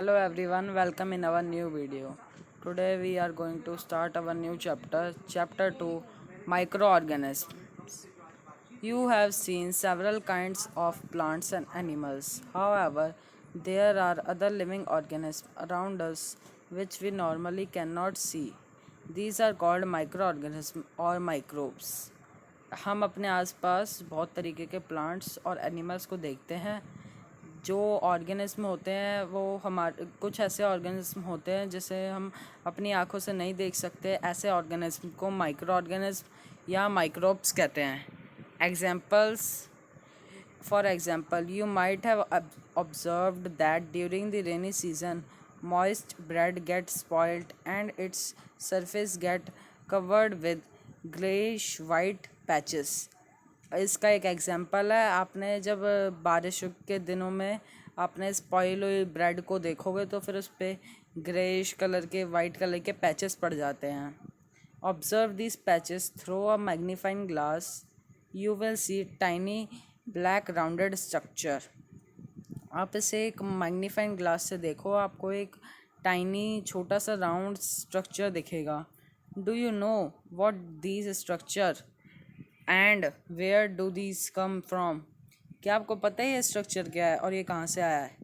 Hello everyone, welcome in our new video. Today we are going to start our new chapter 2, microorganisms. You have seen several kinds of plants and animals. However, there are other living organisms around us which we normally cannot see. These are called microorganisms or microbes. हम अपने आसपास बहुत तरीके के plants और animals को देखते हैं। जो ऑर्गेनिज्म होते हैं वो हमारे कुछ ऐसे ऑर्गेनिज्म होते हैं जिसे हम अपनी आंखों से नहीं देख सकते। ऐसे ऑर्गेनिज्म को माइक्रो ऑर्गेनिज्म या माइक्रोब्स कहते हैं। Examples for example, you might have observed that during the rainy season moist bread gets spoiled and its surface get covered with grayish white patches. इसका एक एग्जांपल है, आपने जब बारिश के दिनों में आपने स्पॉइल हुई ब्रेड को देखोगे तो फिर उस पर ग्रेइश कलर के वाइट कलर के पैचेस पड़ जाते हैं। Observe this patches through a magnifying glass, you will see tiny black rounded structure. आप इसे एक मैग्नीफाइंग ग्लास से देखो, आपको एक टाइनी छोटा सा राउंड स्ट्रक्चर दिखेगा। Do you know what these structure and where do these come from? क्या आपको पता है ये स्ट्रक्चर क्या है और ये कहाँ से आया है?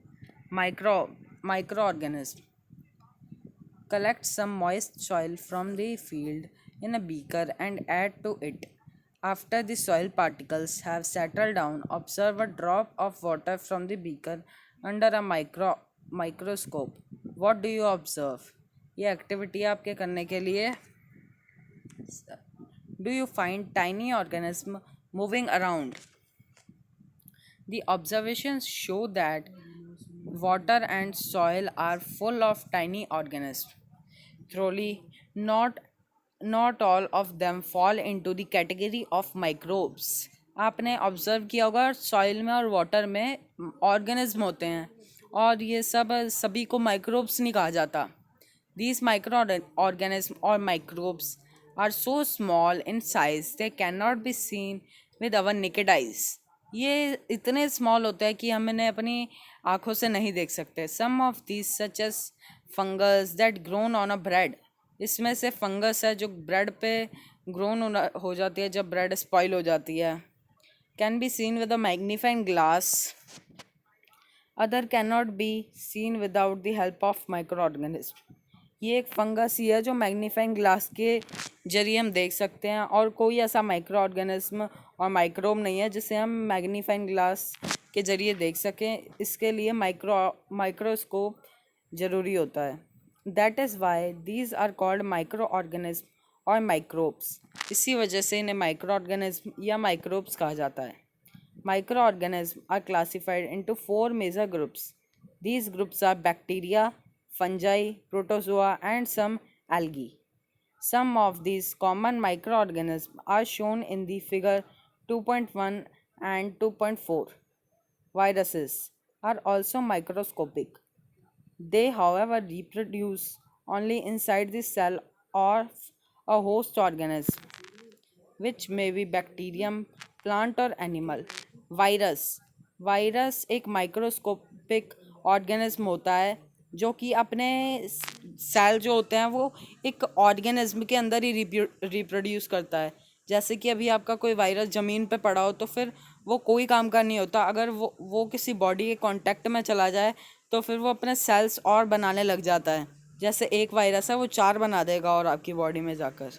Micro organism collect some moist soil from the field in a beaker and add to it. After the soil particles have settled down, observe a drop of water from the beaker under a microscope. What do you observe? ये activity आपके करने के लिए do you find tiny organism moving around? The observations show that water and soil are full of tiny organisms. Truly, not all of them fall into the category of microbes. आपने observe किया होगा soil में और water में organism होते हैं और ये सभी को माइक्रोब्स नहीं कहा जाता। These microorganisms or microbes are so small in size they cannot be seen with our naked eyes. ये इतने स्मॉल होते हैं कि हम इन्हें अपनी आँखों से नहीं देख सकते। Some of these such as fungus that grown on a bread. इसमें से फंगस है जो ब्रेड पे ग्रोन हो जाती है जब ब्रेड स्पॉइल हो जाती है। Can be seen with a magnifying glass. Other cannot be seen without the help of microorganism. ये एक फंगस ही है जो मैग्नीफाइंग ग्लास के जरिए हम देख सकते हैं और कोई ऐसा माइक्रो ऑर्गेनिज्म और माइक्रोब नहीं है जिसे हम मैग्नीफाइंग ग्लास के जरिए देख सकें। इसके लिए माइक्रोस्कोप ज़रूरी होता है। That is why these are called micro organism और माइक्रोब्स। इसी वजह से इन्हें माइक्रो ऑर्गेनिज्म या माइक्रोब्स कहा जाता है। Microorganisms are classified into four major groups. These groups are bacteria, fungi, protozoa, and some algae. Some of these common microorganisms are shown in the figure 2.1 and 2.4. Viruses are also microscopic. They, however, reproduce only inside the cell of a host organism, which may be bacterium, plant or animal. Virus एक microscopic organism होता है जो कि अपने cell जो होते हैं वो एक ऑर्गेनिज्म के अंदर ही रिप्रोड्यूस करता है। जैसे कि अभी आपका कोई वायरस ज़मीन पे पड़ा हो तो फिर वो कोई काम का नहीं होता। अगर वो किसी बॉडी के कांटेक्ट में चला जाए तो फिर वो अपने सेल्स और बनाने लग जाता है। जैसे एक वायरस है वो 4 बना देगा और आपकी बॉडी में जाकर।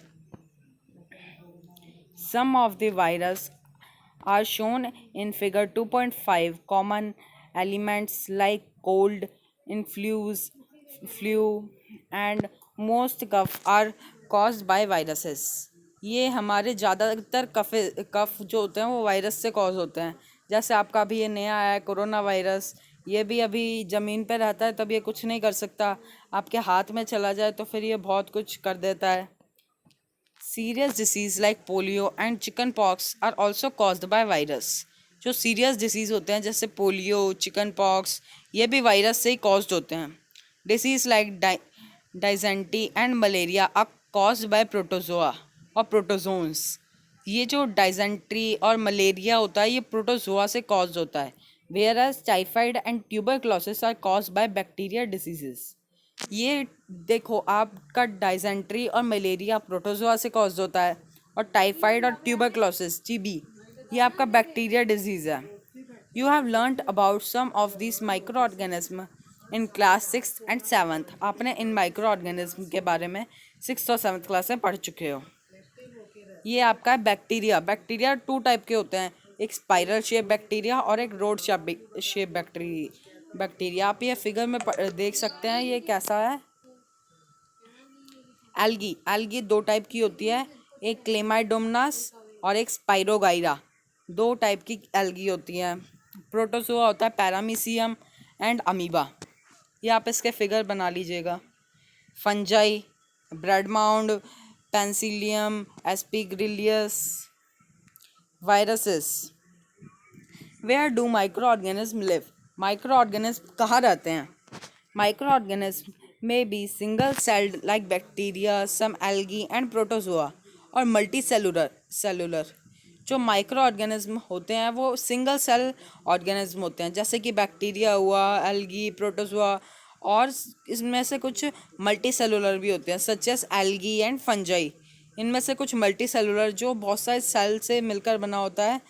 Some of the virus are shown in figure 2.5. Common elements like cold, influenza, flu and most cough are caused by viruses. ये हमारे ज़्यादातर कफ जो होते हैं वो वायरस से कॉज होते हैं। जैसे आपका अभी ये नया आया है कोरोना वायरस, ये भी अभी ज़मीन पे रहता है तब ये कुछ नहीं कर सकता। आपके हाथ में चला जाए तो फिर ये बहुत कुछ कर देता है। Serious disease like polio and chicken pox are also caused by virus. जो सीरियस डिसीज़ होते हैं जैसे पोलियो, चिकन पॉक्स, ये भी वायरस से ही कॉज्ड होते हैं। Disease like dysentery and malaria are caused by protozoa और प्रोटोजोन्स। ये जो डाइजेंट्री और मलेरिया होता है ये प्रोटोजोआ से कॉज्ड होता है। whereas typhoid and tuberculosis are caused by bacteria diseases. ये देखो, आपका डाइजेंट्री और मलेरिया प्रोटोजोआ से कॉज होता है, और टाइफाइड और ट्यूबरक्लोसिस टीबी ये आपका बैक्टीरिया डिजीज है. You have learned about some of this micro organism in class 6th and 7th. आपने इन माइक्रो ऑर्गेनिज्म के बारे में 6th और 7th क्लास में पढ़ चुके हो. ये आपका बैक्टीरिया. बैक्टीरिया 2 टाइप के होते हैं, एक स्पाइरल शेप बैक्टीरिया और एक रोड शेप बैक्टीरिया. आप ये फिगर में देख सकते हैं ये कैसा है. एल्गी 2 टाइप की होती है, एक क्लेमाइडोमनास और एक स्पाइरोगाइरा. 2 टाइप की एल्गी होती है. प्रोटोजोआ होता है पैरामीशियम एंड अमीबा. ये आप इसके फिगर बना लीजिएगा. Fungi, bread mould, penicillium, aspergillus. Viruses. Where do microorganism live? Microorganism कहाँ रहते हैं? Micro organism may be single celled like bacteria, some algae and protozoa, और मल्टी सेलुलर. जो माइक्रो ऑर्गेनिज्म होते हैं वो सिंगल सेल ऑर्गेनिज्म होते हैं, जैसे कि बैक्टीरिया हुआ, एल्गी, प्रोटोजोआ, और इसमें से कुछ मल्टी सेलुलर भी होते हैं such as algae and fungi. इनमें से कुछ मल्टी सेलुलर जो बहुत सारे सेल से मिलकर बना होता है,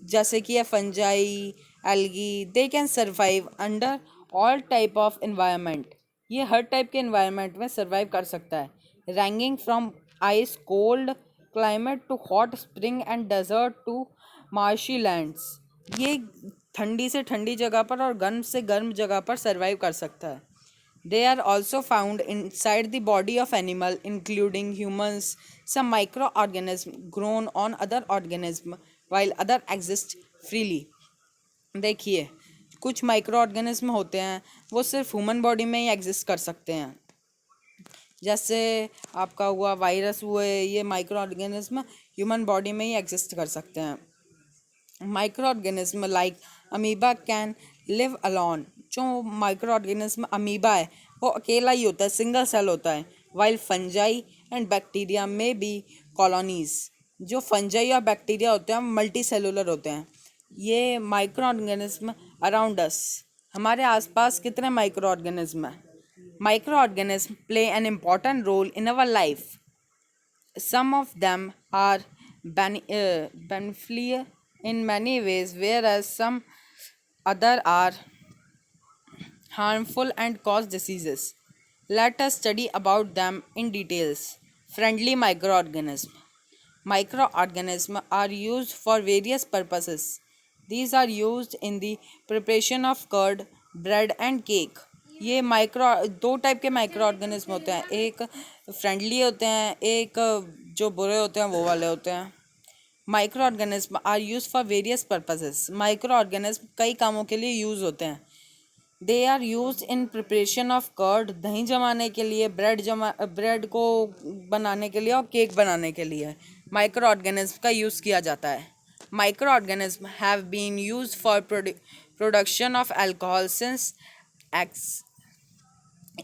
जैसे कि fungi, algae. They can survive under all type of environment. ये हर टाइप के इन्वायरमेंट में सर्वाइव कर सकता है. Ranging from ice cold climate to hot spring and desert to marshy lands. ये ठंडी से ठंडी जगह पर और गर्म से गर्म जगह पर सर्वाइव कर सकता है. They are also found inside the body of animal including humans. Some micro organism grown on other organism while other exist freely. देखिए, कुछ माइक्रो ऑर्गेनिज्म होते हैं वो सिर्फ ह्यूमन बॉडी में ही एग्जिस्ट कर सकते हैं. जैसे आपका हुआ वायरस हुए, ये माइक्रो ऑर्गेनिज्म ह्यूमन बॉडी में ही एग्जिस्ट कर सकते हैं. Micro organism like amoeba can live alone. जो माइक्रो ऑर्गेनिज्म अमीबा है वो अकेला ही होता है, सिंगल सेल होता है. वाइल फंजाई एंड बैक्टीरिया में बी कॉलोनीज. जो फंजाई और बैक्टीरिया होते हैं मल्टी सेलुलर होते हैं. ये माइक्रो ऑर्गेनिज्म अराउंड अस. हमारे आसपास कितने माइक्रो ऑर्गेनिज्म हैं? Micro organism play an important role in our life. Some of them are beneficial in many ways, whereas some other are harmful and cause diseases. Let us study about them in details. Friendly microorganisms. Microorganisms are used for various purposes. These are used in the preparation of curd, bread and cake. ये दो type के micro organism होते हैं, एक friendly होते हैं, एक जो बुरे होते हैं वो वाले होते हैं. Micro organism are use for various purposes. Micro organism कई कामों के लिए यूज़ होते हैं. They are use in preparation of curd, दही जमाने के लिए, ब्रेड को बनाने के लिए और केक बनाने के लिए माइक्रो ऑर्गेनिज्म का यूज़ किया जाता है. Micro organism have been use for production of alcohol since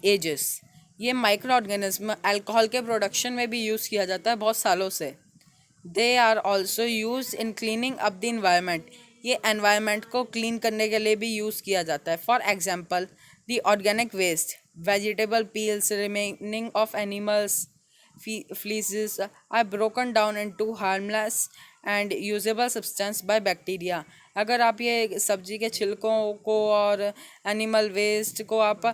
ages. ये माइक्रो ऑर्गेनिज्म अल्कोहल के प्रोडक्शन में भी यूज़ किया जाता है बहुत सालों से. They are also use in cleaning up the environment. ये एनवायरनमेंट को क्लीन करने के लिए भी यूज़ किया जाता है. For example the organic waste, vegetable peels, remaining of animals fleeces are broken down into harmless and usable substance by bacteria. अगर आप ये सब्जी के छिलकों को और एनिमल वेस्ट को आप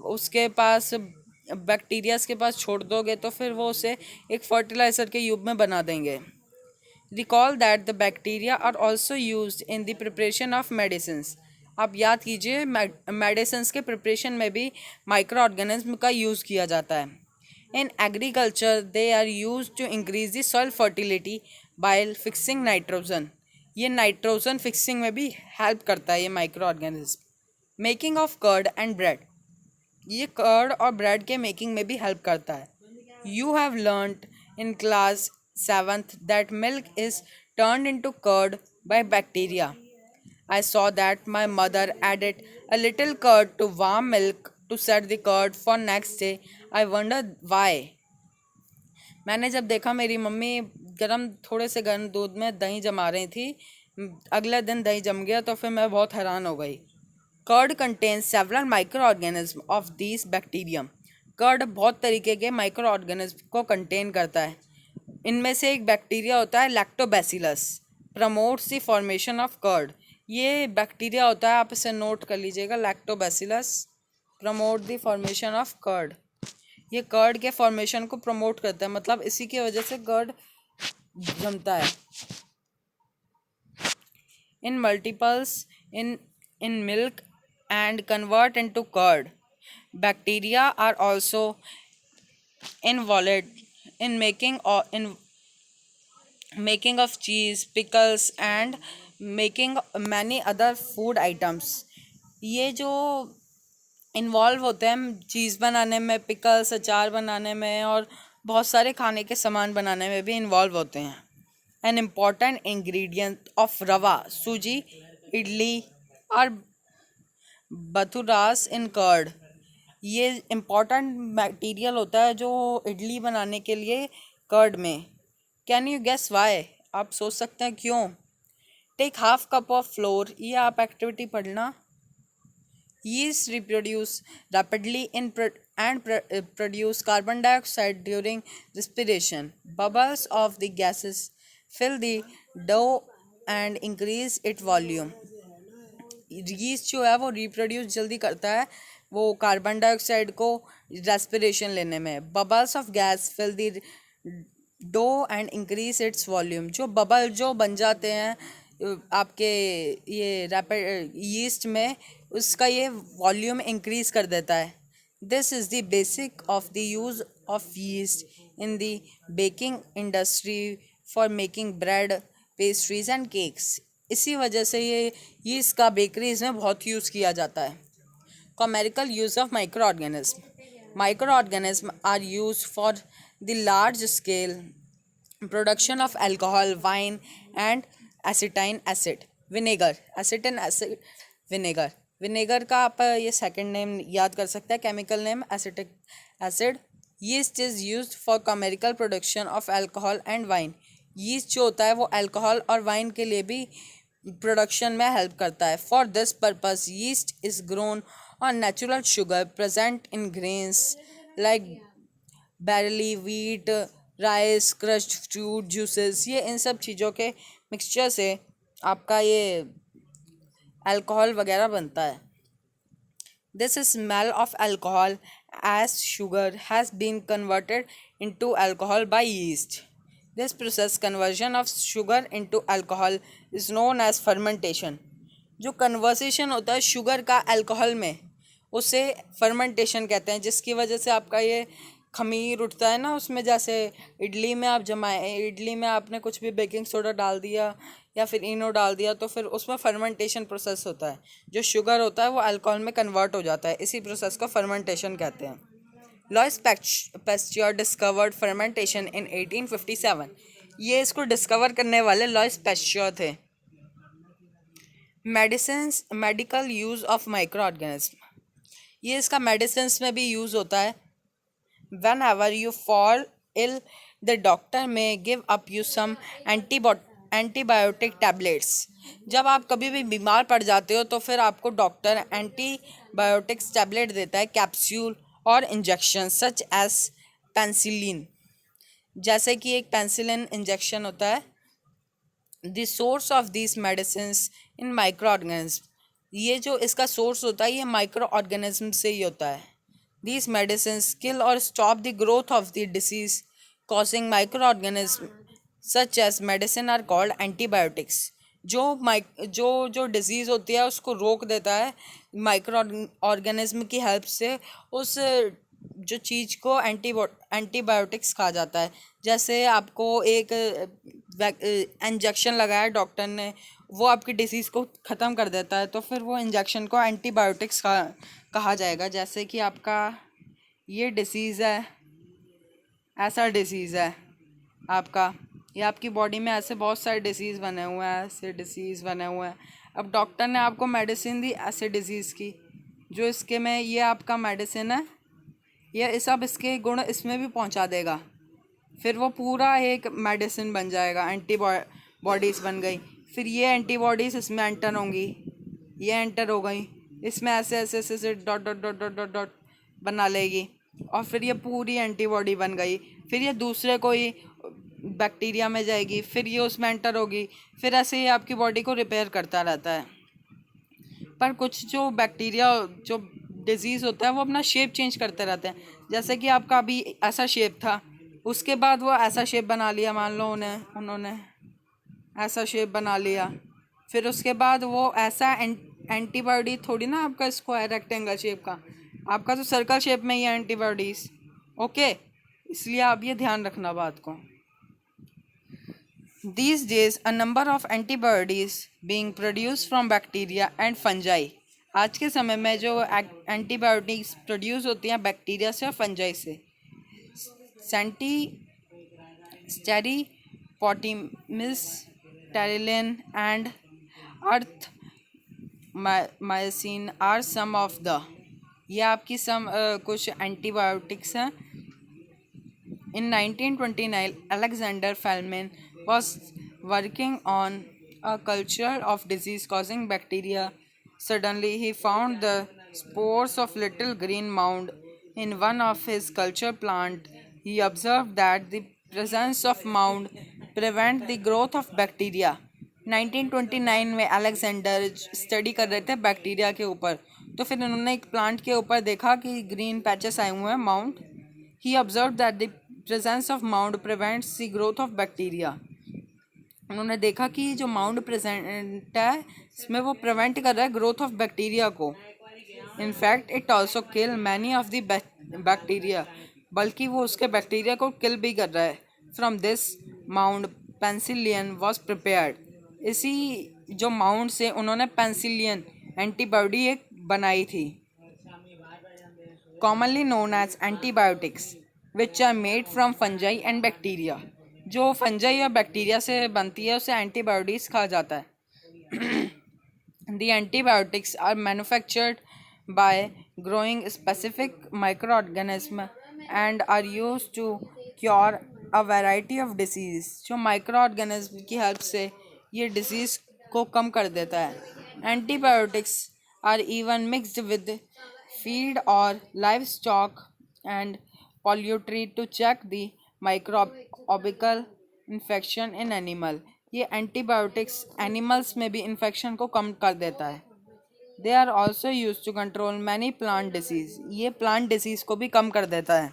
उसके पास बैक्टीरियाज के पास छोड़ दोगे तो फिर वो उसे एक फर्टिलाइज़र के यूब में बना देंगे. Recall that the bacteria are also used in the preparation of medicines. आप याद कीजिए मेडिसिन्स के प्रिपरेशन में भी माइक्रो ऑर्गेनिज्म का यूज़ किया जाता है. In agriculture, they are used to increase the soil fertility by fixing nitrogen. ये नाइट्रोजन फिक्सिंग में भी हेल्प करता है ये micro organism. Making of curd and bread. ये कर्ड और ब्रेड के मेकिंग में भी हेल्प करता है. You have learned in class 7th that milk is turned into curd by bacteria. I saw that my mother added a little curd to warm milk to set the curd for next day. I wonder why. मैंने जब देखा मेरी mummy थोड़े से गर्म दूध में दही जमा रही थी, अगले दिन दही जम गया तो फिर मैं बहुत हैरान हो गई। Curd contains several micro organism of this bacterium. Curd बहुत तरीके के माइक्रो ऑर्गेनिज्म को कंटेन करता है। इनमें से एक बैक्टीरिया होता है lactobacillus, promotes the formation of curd. ये बैक्टीरिया होता है, आप इसे नोट कर लीजिएगा, lactobacillus promote the formation of curd. ये कर्ड के फॉर्मेशन को प्रमोट करता है, मतलब इसी की वजह से कर्ड जमता है। In multiples in milk and convert into curd. Bacteria are also involved in making of cheese, pickles and making many other food items. ये जो इन्वॉल्व होते हैं चीज़ बनाने में, पिकल्स अचार बनाने में और बहुत सारे खाने के सामान बनाने में भी इन्वॉल्व होते हैं। एन इम्पॉर्टेंट इंग्रेडिएंट ऑफ रवा, सूजी, इडली और बथुरास इन कर्ड। ये इम्पॉर्टेंट मटेरियल होता है जो इडली बनाने के लिए कर्ड में। Can you guess why? आप सोच सकते हैं क्यों। Take half cup of flour, ये आप एक्टिविटी पढ़ना। Yeast reproduce rapidly and produce carbon dioxide during respiration. Bubbles of the gases fill the dough and increase its volume. Yeast जो है वो रिप्रोड्यूस जल्दी करता है वो कार्बन डाइऑक्साइड को रेस्पिरेशन लेने में। Bubbles of gas fill the dough and increase its volume. जो बबल जो बन जाते हैं आपके ये रैपिड यीस्ट में, उसका ये वॉल्यूम इंक्रीज कर देता है। This is the basic of the use of yeast in the baking industry for making bread, pastries and cakes. इसी वजह से ये यीस्ट का बेकरीज में बहुत यूज़ किया जाता है। Commercial use of microorganism. Micro organism are use for the large scale production of alcohol, wine and acetic acid, vinegar. Acetic acid, vinegar. Vinegar का आप ये सेकंड नेम याद कर सकते हैं, chemical name acetic acid. Yeast is used for commercial production of alcohol and wine. Yeast जो होता है वो अल्कोहल और वाइन के लिए भी प्रोडक्शन में हेल्प करता है। For this purpose yeast is grown on natural sugar present in grains like बैरली, wheat, rice, crushed fruit juices. ये इन सब चीज़ों के मिक्सचर से आपका ये अल्कोहल वगैरह बनता है। This smell of alcohol as sugar has been converted into alcohol by yeast. This process conversion of sugar into alcohol is known as fermentation. जो कन्वर्सेशन होता है शुगर का अल्कोहल में, उसे फर्मेंटेशन कहते हैं, जिसकी वजह से आपका ये खमीर उठता है ना उसमें। जैसे इडली में आप जमाए, इडली में आपने कुछ भी बेकिंग सोडा डाल दिया या फिर इनो डाल दिया तो फिर उसमें फर्मेंटेशन प्रोसेस होता है। जो शुगर होता है वो अल्कोहल में कन्वर्ट हो जाता है, इसी प्रोसेस को फर्मेंटेशन कहते हैं। लॉइस पैस्चर डिस्कवर्ड फर्मेंटेशन इन 1857। ये इसको डिस्कवर करने वाले लॉइस पैस्चर थे। Medical use of micro organism. ये इसका मेडिसिन में भी यूज़ होता है। Whenever you fall ill, the doctor may give up you some antibiotic tablets. जब आप कभी भी बीमार पड़ जाते हो तो फिर आपको डॉक्टर एंटीबायोटिक्स टैबलेट देता है, कैप्सूल और इंजेक्शन सच एज पेंसिलिन। जैसे कि एक पेंसिलिन इंजेक्शन होता है। The source of this medicines in micro organism. ये जो इसका सोर्स होता है ये माइक्रो ऑर्गेनिज्म से ही होता है। These medicines kill or stop the growth of the disease causing microorganisms such as medicine are called antibiotics. जो डिजीज़ होती है उसको रोक देता है माइक्रो ऑर्गेनिज्म की हेल्प से। उस जो चीज़ को एंटीबायोटिक्स कहा जाता है। जैसे आपको एक इंजेक्शन लगाया डॉक्टर ने, वो आपकी डिसीज़ को ख़त्म कर देता है, तो फिर वो इंजेक्शन को एंटीबायोटिक्स कहा जाएगा। जैसे कि आपका ये डिसीज़ है, ऐसा डिसीज़ है आपका, ये आपकी बॉडी में ऐसे बहुत सारे डिसीज़ बने हुए हैं, ऐसे डिसीज़ बने हुए हैं। अब डॉक्टर ने आपको मेडिसिन दी ऐसे डिसीज़ की, जो इसके में ये आपका मेडिसिन है, ये सब इसके गुण इसमें भी पहुंचा देगा, फिर वो पूरा एक मेडिसिन बन जाएगा, एंटीबॉडीज़ बन गई। फिर ये एंटीबॉडीज इसमें एंटर होंगी, ये एंटर हो गई, इसमें ऐसे ऐसे ऐसे ऐसे dot dot dot dot dot dot बना लेगी और फिर ये पूरी एंटीबॉडी बन गई। फिर ये दूसरे कोई बैक्टीरिया में जाएगी, फिर ये उसमें एंटर होगी, फिर ऐसे ही आपकी बॉडी को रिपेयर करता रहता है। पर कुछ जो बैक्टीरिया जो डिजीज़ होता है वो अपना शेप चेंज करते रहते हैं। जैसे कि आपका अभी ऐसा शेप था, उसके बाद वो ऐसा शेप बना लिया, मान लो उन्होंने ऐसा शेप बना लिया, फिर उसके बाद वो ऐसा एंटीबॉडी थोड़ी ना आपका स्क्वायर रेक्टेंगल शेप का, आपका तो सर्कल शेप में ही है एंटीबॉडीज़। ओके, इसलिए आप ये ध्यान रखना बात को। These days, a number of antibodies being produced from bacteria and fungi. आज के समय में जो एंटीबायोटिक्स प्रोड्यूस होती हैं बैक्टीरिया से और फंजाई से, streptomycin, terramycin and erythromycin are some of the, ये आपकी कुछ एंटीबायोटिक्स हैं। In 1929, Alexander Fleming was working on a culture of disease-causing bacteria. Suddenly, he found the spores of little green mound in one of his culture plant. He observed that the presence of mound prevent the growth of bacteria. 1929 में Alexander study कर रहे थे bacteria के ऊपर, तो फिर उन्होंने एक प्लांट के ऊपर देखा कि ग्रीन पैचेस आए हुए हैं, mount. He observed that the presence of mound prevents the growth of bacteria. उन्होंने देखा कि जो माउंड प्रेजेंट है इसमें वो प्रिवेंट कर रहा है ग्रोथ ऑफ बैक्टीरिया को। In fact it also kill many of the bacteria, बल्कि वो उसके बैक्टीरिया को किल भी कर रहा है। From this mould penicillin was prepared, इसी जो माउंड से उन्होंने पेंसिलियन एंटीबॉडी एक बनाई थी। commonly known as antibiotics which are made from fungi and bacteria. जो फंजाई या बैक्टीरिया से बनती है उसे एंटीबायोटिक्स कहा जाता है। The antibiotics are manufactured by growing specific microorganism and are used to cure a variety of disease. जो माइक्रोऑर्गेनिज्म की हेल्प से ये डिजीज़ को कम कर देता है। Antibiotics are even mixed with feed or livestock and poultry to check the microbial infection in animal. ये एंटीबायोटिक्स एनिमल्स में भी इन्फेक्शन को कम कर देता है। They are also use to control many plant disease, ये प्लांट डिसीज को भी कम कर देता है।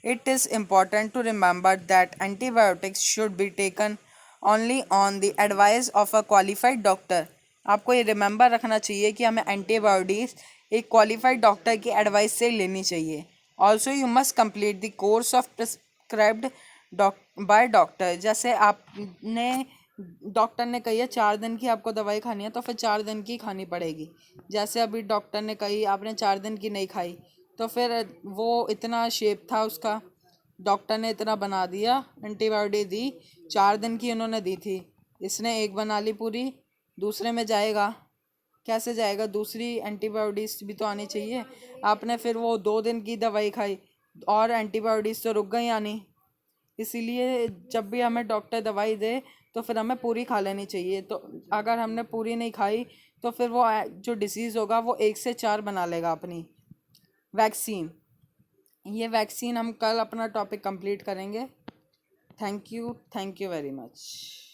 It is important to remember that antibiotics should be taken only on the advice of a qualified doctor. आपको ये रिमेंबर रखना चाहिए कि हमें एंटीबायोटिक्स एक क्वालिफाइड डॉक्टर की एडवाइस से लेनी चाहिए। Also you must complete the course of prescribed by doctor. जैसे आपने डॉक्टर ने कही है 4 दिन की आपको दवाई खानी है तो फिर 4 दिन की खानी पड़ेगी। जैसे अभी डॉक्टर ने कही आपने 4 दिन की नहीं खाई तो फिर वो इतना शेप था उसका, डॉक्टर ने इतना बना दिया, एंटीबायोटिक दी, 4 दिन की उन्होंने दी थी, इसने एक बना ली पूरी, दूसरे में जाएगा कैसे जाएगा, दूसरी एंटीबायोटिक्स भी तो आनी चाहिए। आपने फिर वो 2 दिन की दवाई खाई और एंटीबायोटिक्स तो रुक गई आनी। इसीलिए जब भी हमें डॉक्टर दवाई दे तो फिर हमें पूरी खा लेनी चाहिए। तो अगर हमने पूरी नहीं खाई तो फिर वो जो डिसीज़ होगा वो 1 से 4 बना लेगा अपनी। वैक्सीन, ये वैक्सीन हम कल अपना टॉपिक कंप्लीट करेंगे। Thank you very much.